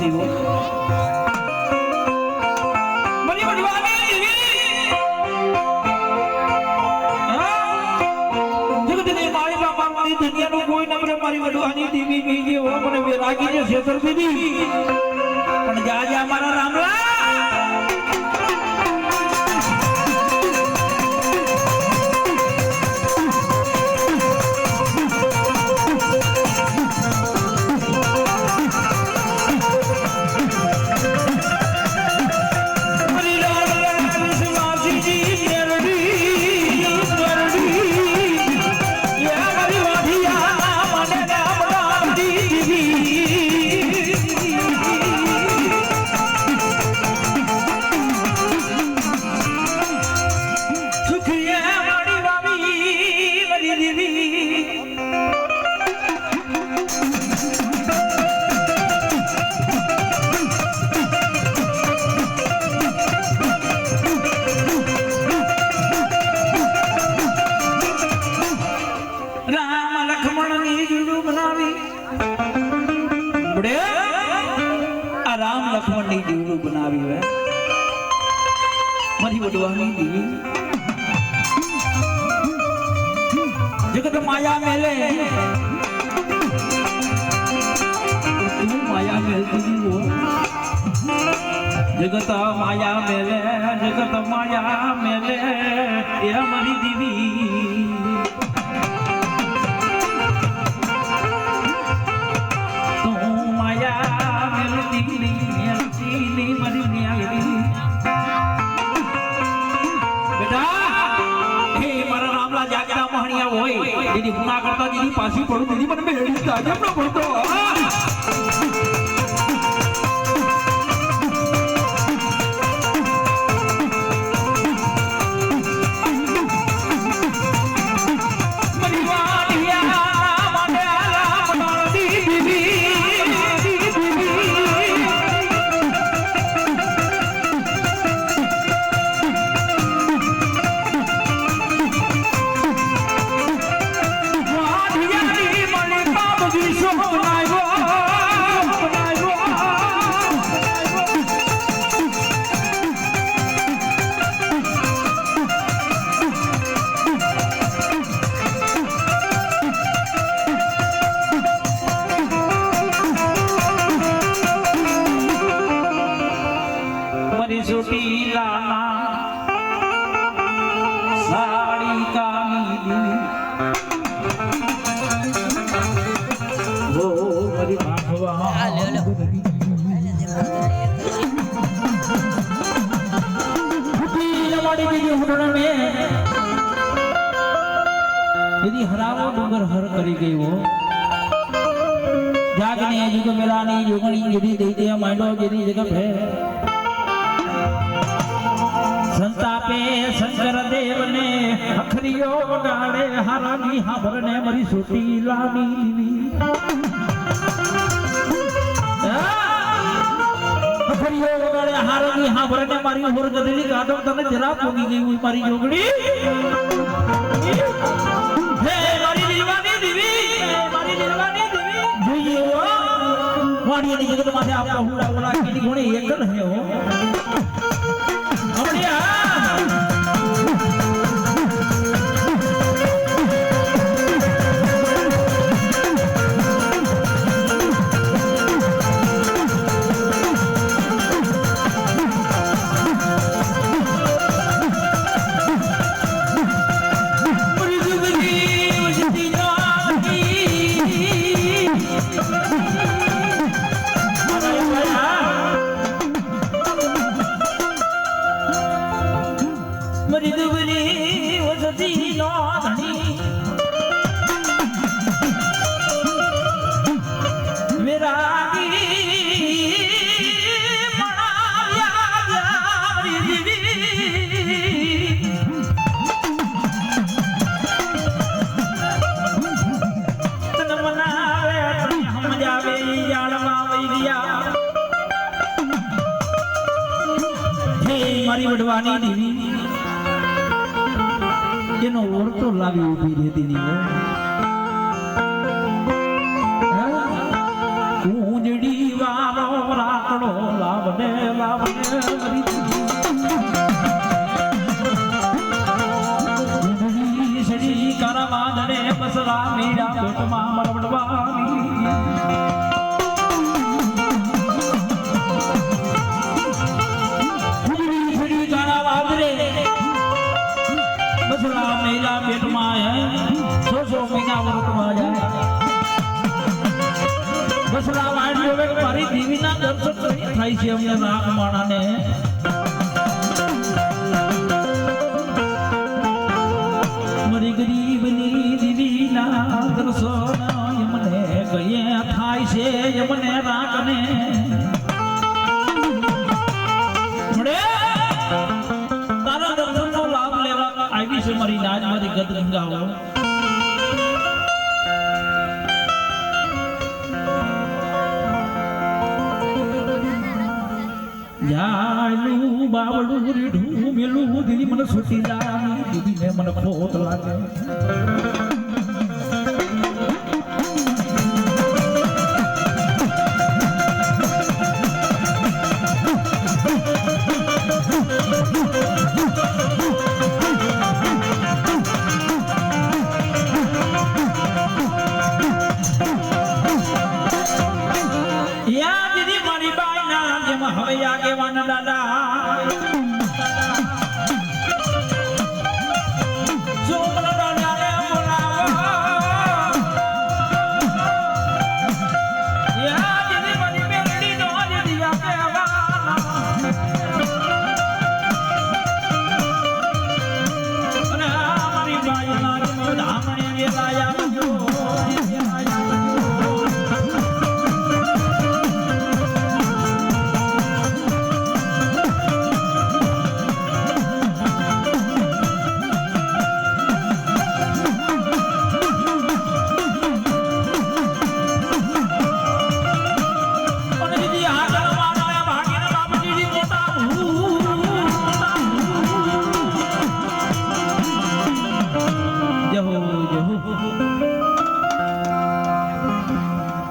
નથી હો મારી વડવાની જગતની મારી બાપા દુનિયાનું કોઈ નમરે મારી વડવાની દેવી બીજી હો મને વેરાગી છે શેતર દીદી પણ જા મારા રામલા લક્ષ્મણની દીવડું બનાવી હે મારી વડવાની દીવી જગત માયા મેલે તું માયા મેલતી દીવો જગત માયા મેલે જગત માયા મેલે એ મારી દીવી તું માયા મેલતી દીદી ગુના કરતા દીદી પાછી પડું દીદી મને મેળી જાજે ન પડતો यदि हरावो डूंगर हर करी गई वो जागने जुग मेलानी जुगनी यदि देते मांडो यदि जगत है संतापे शंकर देव ने अखरियो गाड़े हारानी हाभरने मरी सोटी लानी अखरियो गाड़े हारानी हाभरने मारी होर गदली गाडो तने जरा पोगी गई हुई मारी जोगड़ी वाणी जगत माथे आपका हुड़ा हुड़ा की गुणे एकल है हो बढ़िया મારી વડવાની દીવી એનો ઓરતો લાવી ઊભી રહેતી દીવો ઊંજડી વાળો લાવને સડી કરા વાદળે બસરા મીરા પેટમાં મરવડવાની સડી કરા વાદળે બસરા મીરા પેટમાં સો મહિના વ્રતમાં જાય બસરા વાડી હવે મારી દેવીના દર્શન થાય છે અમને નાગમાણાને મારી ગરીબની દેવીના દર્શન મને ગયે થાય છે મને રાખને મળે તારા દર્શનનો લાભ લેવા આવી છે મારી નાજ મારી ગદ ગંગાઓ જાયલું બાવળું રીઢું મેલું દીદી મને છૂટી જાય દીદીને મને ખોટ લાગે હવે આગેવાન દાદા સોમનો દાદાને બોલાવો યા દીદી મારી બેટી નો દીદી આગેવાન અને મારી બાઈના ધામણે વેલાયા